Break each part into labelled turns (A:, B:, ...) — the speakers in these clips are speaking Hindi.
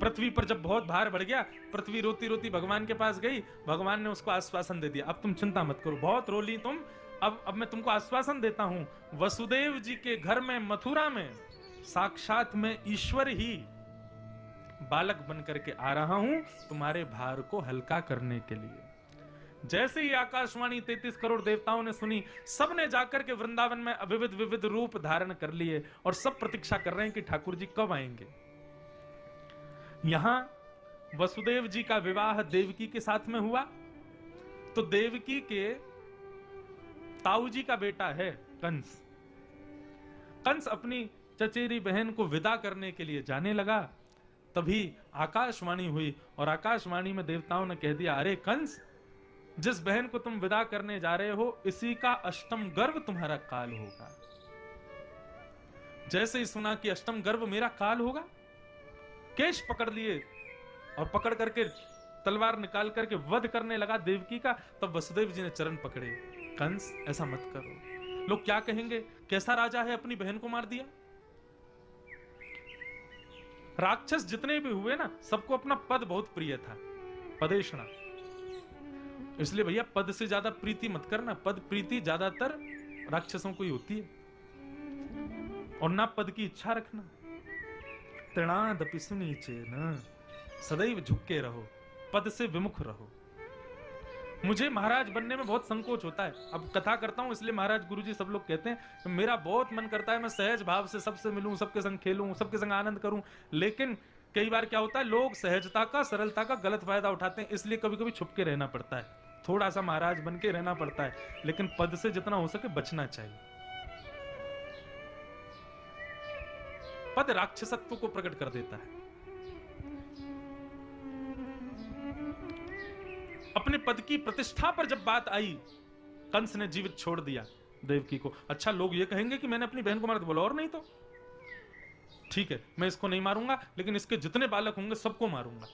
A: पृथ्वी पर जब बहुत भार बढ़ गया, पृथ्वी रोती रोती भगवान के पास गई। भगवान ने उसको आश्वासन दे दिया, अब तुम चिंता मत करो, बहुत रोली तुम, अब मैं तुमको आश्वासन देता हूं, वसुदेव जी के घर में मथुरा में साक्षात में ईश्वर ही बालक बन करके आ रहा हूं तुम्हारे भार को हल्का करने के लिए। जैसे ही आकाशवाणी 33 करोड़ देवताओं ने सुनी, सब ने जाकर के वृंदावन में विविध विविध रूप धारण कर लिए और सब प्रतीक्षा कर रहे हैं कि ठाकुर जी कब आएंगे। यहां वसुदेव जी का विवाह देवकी के साथ में हुआ, तो देवकी के ताऊ जी का बेटा है कंस। कंस अपनी चचेरी बहन को विदा करने के लिए जाने लगा, तभी आकाशवाणी हुई और आकाशवाणी में देवताओं ने कह दिया, अरे कंस, जिस बहन को तुम विदा करने जा रहे हो इसी का अष्टम गर्भ तुम्हारा काल होगा। जैसे ही सुना कि अष्टम गर्भ मेरा काल होगा, केश पकड़ लिए और पकड़ करके तलवार निकाल करके वध करने लगा देवकी का। तब वसुदेव जी ने चरण पकड़े, कंस ऐसा मत करो, लोग क्या कहेंगे, कैसा राजा है अपनी बहन को मार दिया। राक्षस जितने भी हुए ना, सबको अपना पद बहुत प्रिय था, पदेशना। इसलिए भैया पद से ज्यादा प्रीति मत करना, पद प्रीति ज्यादातर राक्षसों को ही होती है। और ना पद की इच्छा रखना। तृणादपि सुनीचेन, सदैव झुके रहो, पद से विमुख रहो। मुझे महाराज बनने में बहुत संकोच होता है। अब कथा करता हूं इसलिए महाराज गुरुजी सब लोग कहते हैं, मेरा बहुत मन करता है मैं सहज भाव से सबसे मिलूं, सबके संग खेलूं, सबके संग आनंद करूं। लेकिन कई बार क्या होता है, लोग सहजता का, सरलता का गलत फायदा उठाते हैं, इसलिए कभी कभी छुप के रहना पड़ता है, थोड़ा सा महाराज बन के रहना पड़ता है। लेकिन पद से जितना हो सके बचना चाहिए। पद राक्षसत्व को प्रकट कर देता है। अपने पद की प्रतिष्ठा पर जब बात आई, कंस ने जीवित छोड़ दिया देवकी को। अच्छा, लोग ये कहेंगे कि मैंने अपनी बहन को मारा, तो बोलो और नहीं तो ठीक है, मैं इसको नहीं मारूंगा, लेकिन इसके जितने बालक होंगे सबको मारूंगा।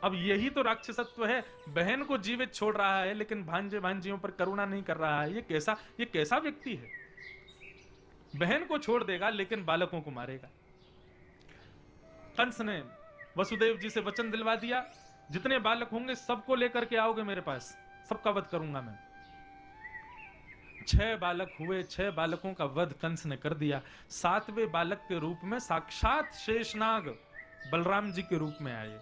A: अब यही तो राक्षसत्व है, बहन को जीवित छोड़ रहा है लेकिन भांजे भांजियों पर करुणा नहीं कर रहा है। ये कैसा व्यक्ति है, बहन को छोड़ देगा लेकिन बालकों को मारेगा। कंस ने वसुदेव जी से वचन दिलवा दिया, जितने बालक होंगे सबको लेकर के आओगे मेरे पास, सबका वध करूंगा मैं। 6 बालक हुए, 6 बालकों का वध कंस ने कर दिया। 7वें बालक के रूप में साक्षात शेषनाग बलराम जी के रूप में आए।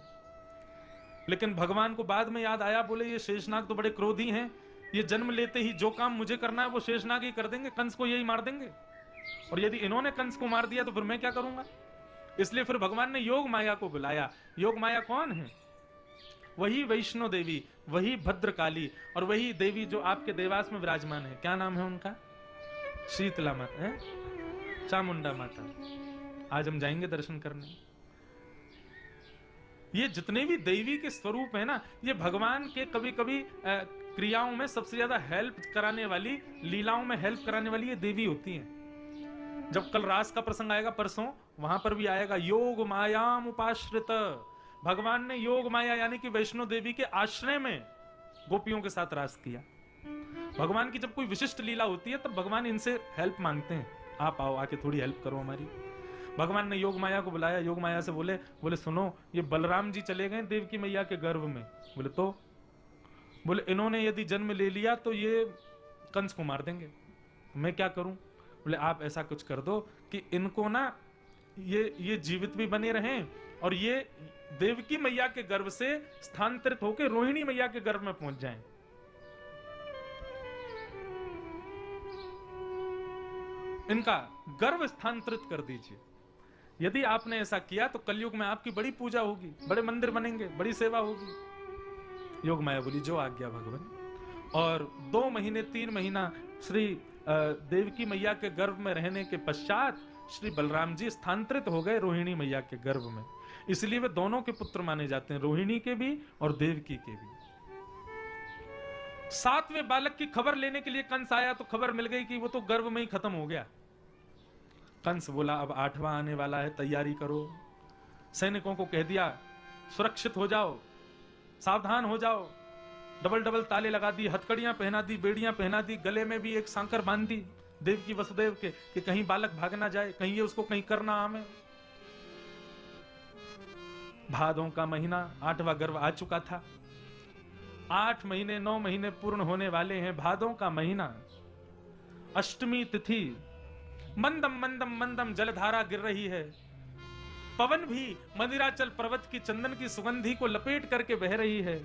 A: लेकिन भगवान को बाद में याद आया, बोले ये शेषनाग तो बड़े क्रोधी हैं, ये जन्म लेते ही जो काम मुझे करना है वो शेषनाग ही कर देंगे, कंस को यही मार देंगे। और यदि इन्होंने कंस को मार दिया तो फिर मैं क्या करूंगा। इसलिए फिर भगवान ने योग माया को बुलाया। योग माया कौन है? वही वैष्णो देवी, वही भद्रकाली और वही देवी जो आपके देवास में विराजमान है। क्या नाम है उनका? शीतला माता है, चामुंडा माता। आज हम जाएंगे दर्शन करने। ये जितने भी देवी के स्वरूप है ना, ये भगवान के कभी कभी क्रियाओं में सबसे ज्यादा हेल्प कराने वाली, लीलाओं में हेल्प कराने वाली ये देवी होती हैं। जब कल रास का प्रसंग आएगा परसों, वहां पर भी आएगा, योग मायाम उपाश्रित। भगवान ने योग माया यानी कि वैष्णो देवी के आश्रय में गोपियों के साथ रास किया। भगवान की जब कोई विशिष्ट लीला होती है तब भगवान इनसे हेल्प मांगते हैं, आप आओ, आके थोड़ी हेल्प करो हमारी। भगवान ने योग माया को बुलाया। योग माया से बोले सुनो, ये बलराम जी चले गए देवकी मैया के गर्भ में। बोले तो? बोले इन्होंने यदि जन्म ले लिया तो ये कंस को मार देंगे, मैं क्या करूं? बोले आप ऐसा कुछ कर दो कि इनको ना ये जीवित भी बने रहें और ये देवकी मैया के गर्भ से स्थानांतरित होकर रोहिणी मैया के गर्भ में पहुंच जाएं। इनका गर्भ स्थानांतरित कर दीजिए। यदि आपने ऐसा किया तो कलयुग में आपकी बड़ी पूजा होगी, बड़े मंदिर बनेंगे, बड़ी सेवा होगी। योग माया बोली जो आज्ञा भगवान। और 2 महीने 3 महीना श्री देवकी मैया के गर्भ में रहने के पश्चात श्री बलराम जी स्थानांतरित हो गए रोहिणी मैया के गर्भ में। इसलिए वे दोनों के पुत्र माने जाते हैं, रोहिणी के भी और देवकी के भी। 7वें बालक की खबर लेने के लिए कंस आया तो खबर मिल गई कि वो तो गर्भ में ही खत्म हो गया। कंस बोला अब 8वां आने वाला है, तैयारी करो। सैनिकों को कह दिया सुरक्षित हो जाओ, सावधान हो जाओ। डबल ताले लगा दी, हथकड़ियां पहना दी, बेड़ियां पहना दी, गले में भी एक सांकर बांध दी देवकी वसुदेव के, कि कहीं बालक भाग ना जाए, कहीं ये उसको कहीं करना आमे। भादों का महीना 8वां गर्भ आ चुका था। 8 महीने 9 महीने पूर्ण होने वाले हैं। भादों का महीना, अष्टमी तिथि, मंदम मंदम मंदम जलधारा गिर रही है। पवन भी मंदिराचल पर्वत की चंदन की सुगंधी को लपेट करके बह रही है।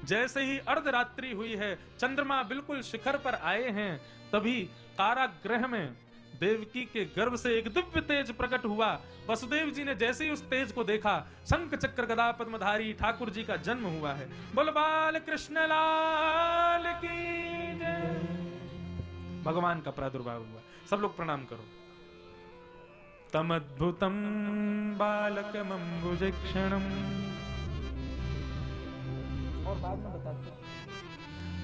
A: जैसे ही अर्धरात्रि हुई है, चंद्रमा बिल्कुल शिखर पर आए हैं, तभी कारागृह में देवकी के गर्भ से एक दिव्य तेज प्रकट हुआ। वसुदेव जी ने जैसे ही उस तेज को देखा, शंख चक्र गदा पद्मधारी ठाकुर जी का जन्म हुआ है। बोल बाल कृष्ण लाल की जय। भगवान का प्रादुर्भाव हुआ। सब लोग प्रणाम करो। तमद्भुतम बालकमंबुजक्षणम, और बाद में बताते हैं,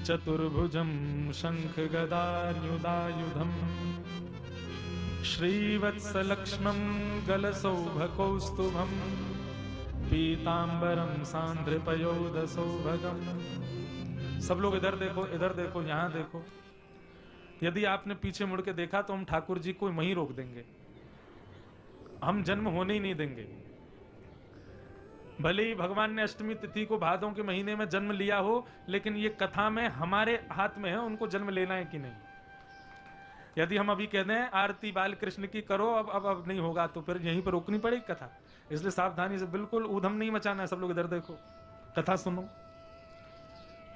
A: चतुर्भुजम शंख गदायुधायुधम, श्रीवत्सलक्ष्मं गलसौभकौस्तुभम, पीतांबरम सांद्रपयोदसौभगम। सब लोग इधर देखो, इधर देखो, यहां देखो। यदि आपने पीछे मुड़ के देखा तो हम ठाकुर जी को वहीं रोक देंगे, हम जन्म होने ही नहीं देंगे। भले ही भगवान ने अष्टमी तिथि को भादों के महीने में जन्म लिया हो, लेकिन ये कथा में हमारे हाथ में है उनको जन्म लेना है कि नहीं। यदि हम अभी कह दें आरती बाल कृष्ण की करो, अब नहीं होगा, तो फिर यहीं पर रोकनी पड़ेगी कथा। इसलिए सावधानी से, बिल्कुल ऊधम नहीं मचाना है। सब लोग इधर देखो, कथा सुनो।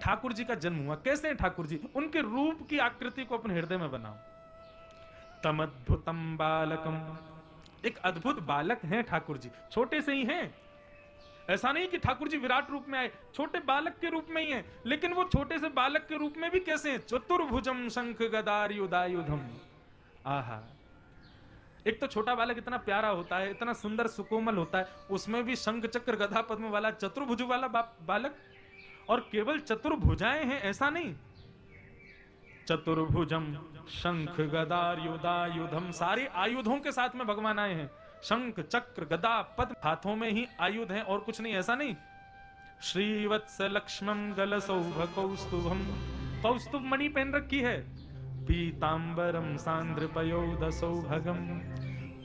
A: ठाकुर जी का जन्म हुआ। कैसे हैं ठाकुर जी? उनके रूप की आकृति को अपने हृदय में बनाओ। तमद्भुतम बालकम, एक अद्भुत बालक हैं ठाकुर जी। छोटे से ही हैं, ऐसा नहीं कि ठाकुर जी विराट रूप में आए, छोटे बालक के रूप में ही हैं। लेकिन वो छोटे से बालक के रूप में भी कैसे हैं? चतुर्भुजम शंख गदायुधायुधम। आहा, एक तो छोटा बालक इतना प्यारा होता है, इतना सुंदर सुकोमल होता है, उसमें भी शंख चक्र गदा पद्म वाला चतुर्भुज वाला बालक। और केवल चतुर्भुजाएं हैं ऐसा नहीं, चतुर्भुजम शंख गदायुधायुधम, सारे आयुधों के साथ में भगवान आए हैं। शंख चक्र गदा पद्म, हाथों में ही आयुध हैं और कुछ नहीं, ऐसा नहीं। श्रीवत्स लक्ष्मण गलसौभकौस्तुभम, कौस्तुभ मणि पहन रखी है। पीतांबरम सांद्रपयोदसौभगम,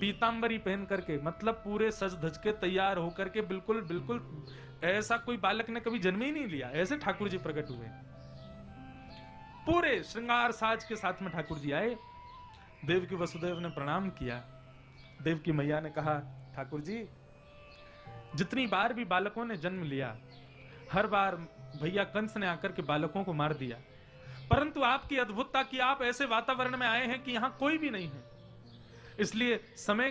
A: पीतांबरी पहन करके, मतलब पूरे सज धज के तैयार होकर के, बिल्कुल बिल्कुल ऐसा कोई बालक ने कभी जन्म ही नहीं लिया। ऐसे ठाकुर जी प्रकट हुए, पूरे श्रृंगार साज के साथ में ठाकुर जी आए। देव की वसुदेव ने प्रणाम किया। देव की मैया ने कहा, ठाकुर जी, जितनी बार भी बालकों ने जन्म लिया, हर बार भैया कंस ने आकर के बालकों को मार दिया, परंतु आपकी अद्भुतता कि आप ऐसे वातावरण में आए हैं कि यहां कोई भी नहीं है। इसलिए समय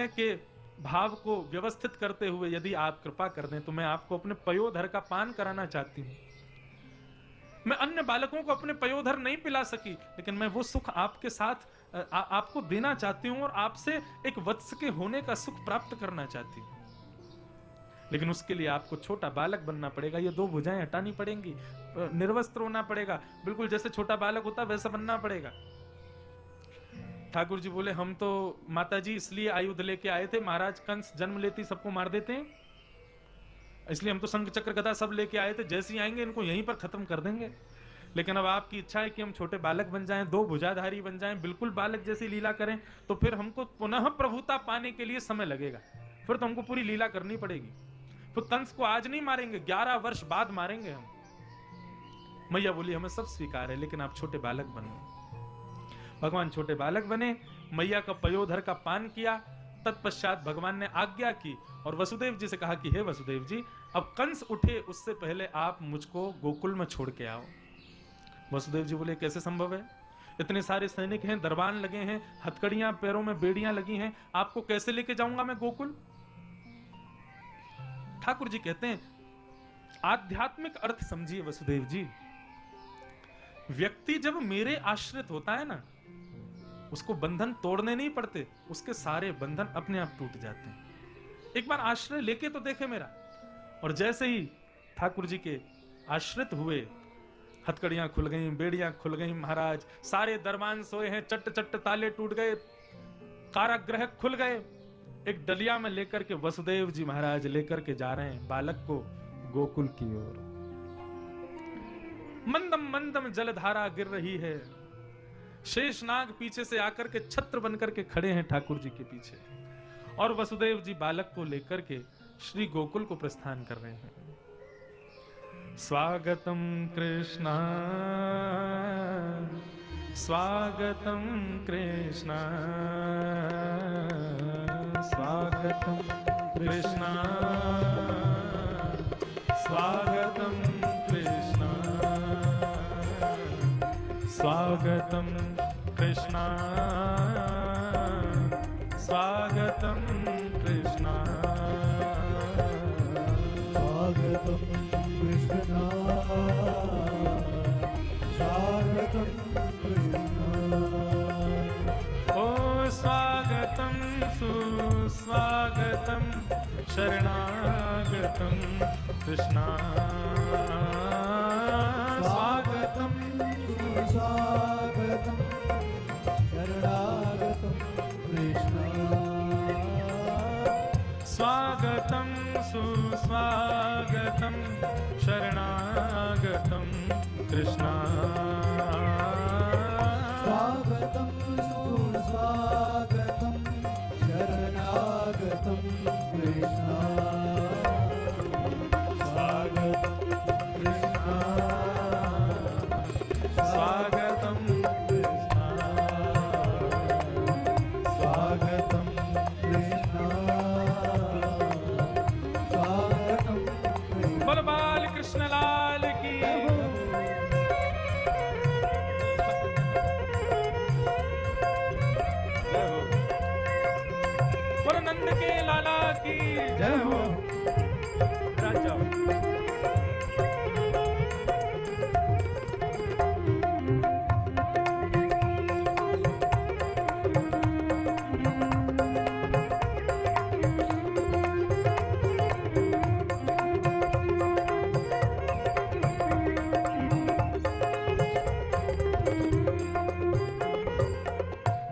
A: के भाव को व्यवस्थित करते हुए यदि आप कृपा कर दें तो मैं आपको अपने पयोधर का पान कराना चाहती हूं। मैं अन्य बालकों को अपने पयोधर नहीं पिला सकी, लेकिन मैं वो सुख आपके साथ आपको देना चाहती हूं और आपसे एक वत्स के होने का सुख प्राप्त करना चाहती हूं। लेकिन उसके लिए आपको छोटा बालक बनना पड़ेगा, ये 2 भुजाएं हटानी पड़ेंगी, निर्वस्त्र होना पड़ेगा, बिल्कुल जैसे छोटा बालक होता वैसा बनना पड़ेगा। ठाकुर जी बोले, हम तो माताजी इसलिए आयुध लेके आए थे, महाराज कंस जन्म लेते सबको मार देते हैं, इसलिए हम तो शंख चक्र गदा सब लेके आए थे, जैसे ही आएंगे इनको यहीं पर खत्म कर देंगे। लेकिन अब आपकी इच्छा है कि हम छोटे बालक बन जाएं, 2 भुजाधारी बन जाएं, बिल्कुल बालक जैसी लीला करें, तो फिर हमको पुनः प्रभुता पाने के लिए समय लगेगा, फिर तो हमको पूरी लीला करनी पड़ेगी। तो कंस को आज नहीं मारेंगे, 11 वर्ष बाद मारेंगे हम। मैया बोली, हमें सब स्वीकार है, लेकिन आप छोटे बालक बनो। भगवान छोटे बालक बने, मैया का पयोधर का पान किया। तत्पश्चात भगवान ने आज्ञा की और वसुदेव जी से कहा कि हे वसुदेव जी, अब कंस उठे उससे पहले आप मुझको गोकुल में छोड़ के आओ। वसुदेव जी बोले, कैसे संभव है? इतने सारे सैनिक हैं, दरबान लगे हैं, हथकड़ियां पैरों में बेड़ियां लगी हैं, आपको कैसे लेके जाऊंगा मैं गोकुल? ठाकुर जी कहते हैं, आध्यात्मिक अर्थ समझिए वसुदेव जी। व्यक्ति जब मेरे आश्रित होता है ना, उसको बंधन तोड़ने नहीं पड़ते, उसके सारे बंधन अपने आप टूट जाते हैं। एक बार आश्रय लेके तो देखे मेरा। और जैसे ही ठाकुर जी के आश्रित हुए, हथकड़ियां खुल गई, बेड़ियां खुल गई, महाराज सारे दरबान सोए हैं, चट्ट चट्ट ताले टूट गए, कारागृह खुल गए। एक डलिया में लेकर के वसुदेव जी महाराज लेकर के जा रहे हैं बालक को गोकुल की ओर। मंदम मंदम जलधारा गिर रही है। शेषनाग पीछे से आकर के छत्र बनकर के खड़े हैं ठाकुर जी के पीछे, और वसुदेव जी बालक को लेकर के श्री गोकुल को प्रस्थान कर रहे हैं। स्वागतम कृष्णा स्वागतम कृष्णा स्वागतम कृष्णा स्वागतम कृष्णा स्वागतम कृष्णा स्वागतम कृष्णा
B: स्वागतम कृष्णा स्वागतम कृष्णा।
A: ओ स्वागतम सुस्वागतम शरणागतम कृष्णा
B: स्वागतम सुस्वागतम शरणागतम कृष्णा।
A: स्वागतम सुस्वागतम शरणागतम कृष्णा
B: स्वागतम सुस्वागतम शरणागतम कृष्णा। स्वागतम कृष्णा
A: स्वागतम कृष्णा
B: स्वागतम कृष्णा स्वागतम कृष्णा।
A: बोल बाल कृष्ण लाल की जय हो। बोल नंद के लाला की
B: जय हो।
A: राजा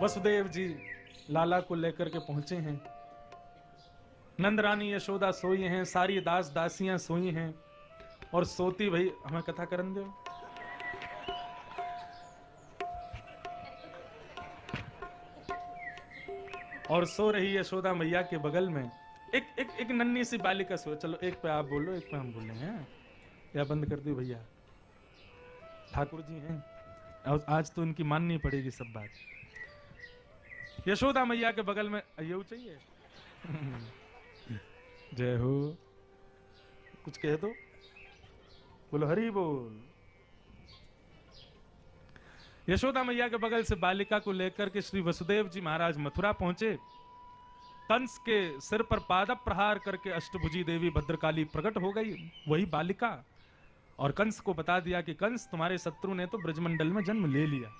A: वसुदेव जी लाला को लेकर के पहुंचे हैं। नंद रानी यशोदा सोई हैं, सारी दास दासियां सोई हैं और सोती भाई हमें कथा करन दो। और सो रही यशोदा मैया के बगल में एक नन्ही सी बालिका सो। चलो एक पे आप बोलो, एक पे हम बोले हैं, या बंद कर दी भैया। ठाकुर जी हैं और आज तो इनकी माननी पड़ेगी सब बात। यशोदा मैया के बगल में ये चाहिए। जय हो। कुछ कह दो, बोलो हरि बोल। यशोदा मैया के बगल से बालिका को लेकर के श्री वसुदेव जी महाराज मथुरा पहुंचे। कंस के सिर पर पाद प्रहार करके अष्टभुजी देवी भद्रकाली प्रकट हो गई, वही बालिका। और कंस को बता दिया कि कंस तुम्हारे शत्रु ने तो ब्रजमंडल में जन्म ले लिया।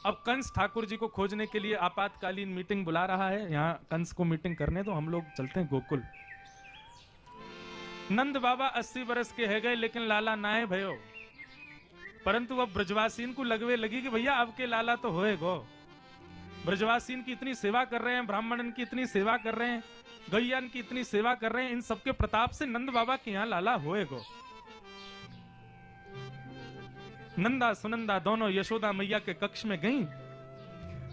A: अब कंस ठाकुर जी को खोजने के लिए आपातकालीन मीटिंग बुला रहा है। यहाँ कंस को मीटिंग करने तो हम लोग चलते हैं गोकुल। नंद बाबा 80 बरस के है गए, लेकिन लाला नाए भयो। परंतु अब ब्रजवासीन को लगवे लगी कि भैया अब के लाला तो होए गो। ब्रजवासीन की इतनी सेवा कर रहे हैं, ब्राह्मणन की इतनी सेवा कर रहे हैं, गैयन की इतनी सेवा कर रहे हैं, इन सबके प्रताप से नंद बाबा के यहाँ लाला होए गो। नंदा सुनंदा दोनों यशोदा मैया के कक्ष में गईं।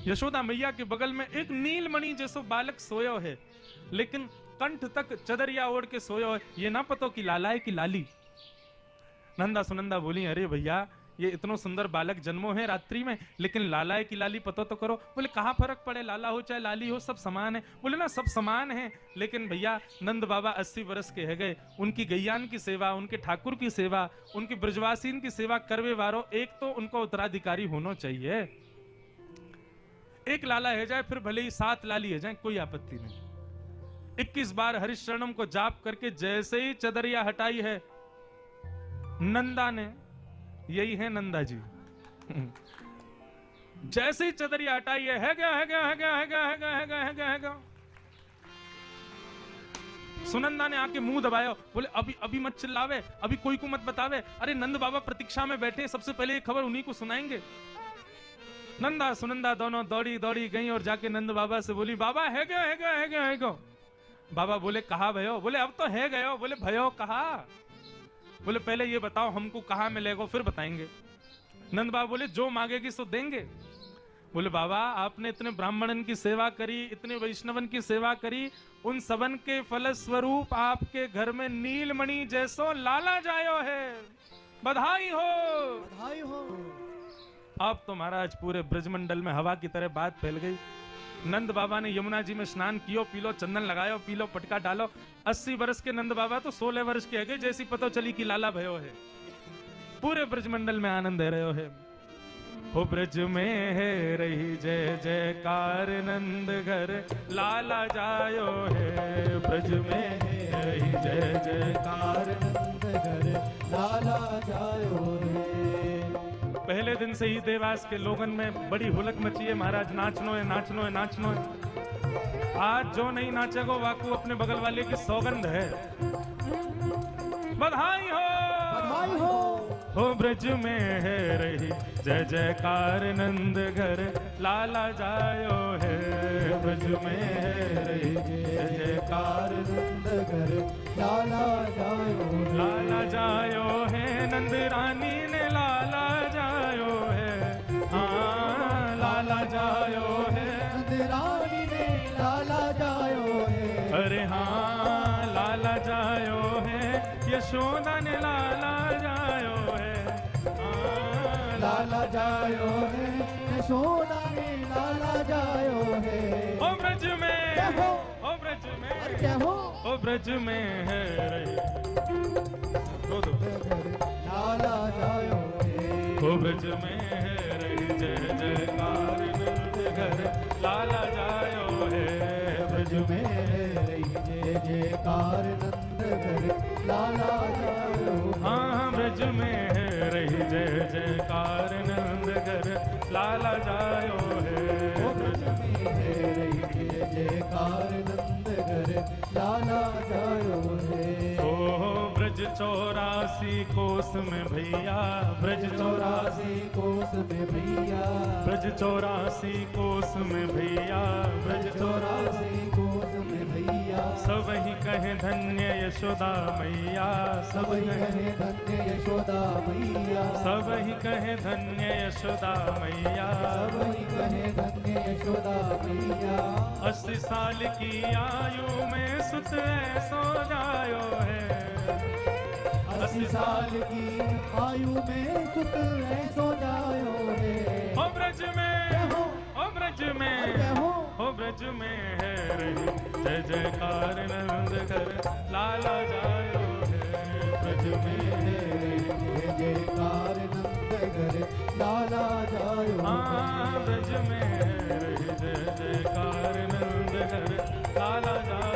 A: यशोदा मैया के बगल में एक नीलमणि जैसो बालक सोयो है, लेकिन कंठ तक चदरिया ओढ़ के सोयो है। ये ना पतो कि लाला है कि लाली। नंदा सुनंदा बोली, अरे भैया ये इतना सुंदर बालक जन्मो है रात्रि में, लेकिन लाला है कि लाली पतो तो करो। बोले कहाँ फर्क पड़े, लाला हो चाहे लाली हो सब समान है। बोले ना सब समान है, लेकिन भैया नंद बाबा 80 वर्ष के है गए, उनकी गैयान की सेवा, उनके ठाकुर की सेवा, उनकी ब्रजवासीन की सेवा करवे वारो एक तो उनको उत्तराधिकारी होना चाहिए। एक लाला है जाए फिर भले ही 7 लाली है जाए, कोई आपत्ति नहीं। 21 बार हरिशरणम को जाप करके जैसे ही चदरिया हटाई है नंदा ने, यही है नंदा जी, जैसे ही चदरिया हटाई है गया है गया है गया है गया है गया है गया है गया है गया। सुनंदा ने आके मुंह दबाया, बोले अभी अभी मत चिल्लावे, अभी कोई को मत बतावे। अरे नंद बाबा प्रतीक्षा में बैठे, सबसे पहले ये खबर उन्हीं को सुनाएंगे। नंदा सुनंदा दोनों दौड़ी दौड़ी गई और जाके नंद बाबा से बोली, बाबा है गया है गया है गया है गया। बाबा बोले कहा भयो? बोले अब तो है गयो। बोले भयो कहा? बोले पहले ये बताओ हमको कहाँ मिलेगा फिर बताएंगे। नंद बाबा बोले जो मांगेगी सो देंगे। बोले बाबा आपने इतने ब्राह्मणन की सेवा करी, इतने वैष्णवन की सेवा करी, उन सबन के फलस्वरूप आपके घर में नीलमणि जैसो लाला जायो है, बधाई हो।
B: बधाई हो।
A: अब तो महाराज पूरे ब्रजमंडल में हवा की तरह बात फैल गई। नंद बाबा ने यमुना जी में स्नान कियो, पी लो चंदन लगायो, पी लो पटका डालो। 80 वर्ष के नंद बाबा तो 16 वर्ष के है, जैसी पता चली कि लाला भयो है। पूरे ब्रजमंडल में आनंद है रहो है। हो ब्रज में है रही जय जयकार, नंद घर लाला जायो है। ब्रज में है रही जय जयकार,
B: नंद घर लाला जायो है।
A: पहले दिन से ही देवास के लोगन में बड़ी हुलक मची है, महाराज नाचनो है, नाचनो है, नाचनो है। आज जो नहीं नाचेगो वाकू अपने बगल वाले की सौगंध है। बधाई हो,
B: बधाई हो।
A: हो ब्रज में है रही जय जयकार, नंद घर लाला जायो है। ब्रज में है रही जय जयकार,
B: नंद घर लाला जायो है।
A: लाला जायो है, नंद रानी ने लाला जायो है। हाँ लाला जायो है,
B: नंद रानी ने लाला जायो है।
A: अरे हाँ लाला जायो है, यशोदा ने लाला जायो है। हाँ,
B: लाला जायो है, यशोदा ने लाला जायो है।
A: ओ ब्रज में,
B: क्या हो?
A: ओ ब्रज में,
B: क्या हो?
A: ओ ब्रज में है रही दो दो।
B: लाला जायो है।
A: ओ ब्रज में है रही जय जयकार, नंद घर लाला जायो है। ब्रज
B: ब्रज में रही जय जयकार, नंद घर लाला जायो है।
A: हाँ ब्रज में है रही जय जयकार, नंद घर लाला जायो है।
B: ओ ब्रज में है रही जय जयकार, नंद घर लाला जायो है।
A: ओ ब्रज 84 कोस में भैया, ब्रज 84
B: कोस में भैया।
A: ब्रज 84 कोस में भैया, ब्रज 84
B: कोस में भैया।
A: सब ही कहे धन्य यशोदा मैया, सब
B: सब ही
A: कहे
B: कहे धन्य यशोदा मैया।
A: सब ही कहे धन्य यशोदा मैया।
B: सब ही कहे धन्य यशोदा मैया।
A: 80 साल की आयु में सुत ऐसो जायो है।
B: 80 साल की आयु में सुत ऐसो जायो है।
A: ओ ब्रज में,
B: क्या हो?
A: ओ ब्रज में,
B: क्या हो?
A: ओ ब्रज में है रही जय जयकार, नंद घर लाला जायो है। ब्रज में है
B: जय जयकार, नंद घर लाला जायो है।
A: हाँ ब्रज में है रही जय जयकार, नंद घर लाला जायो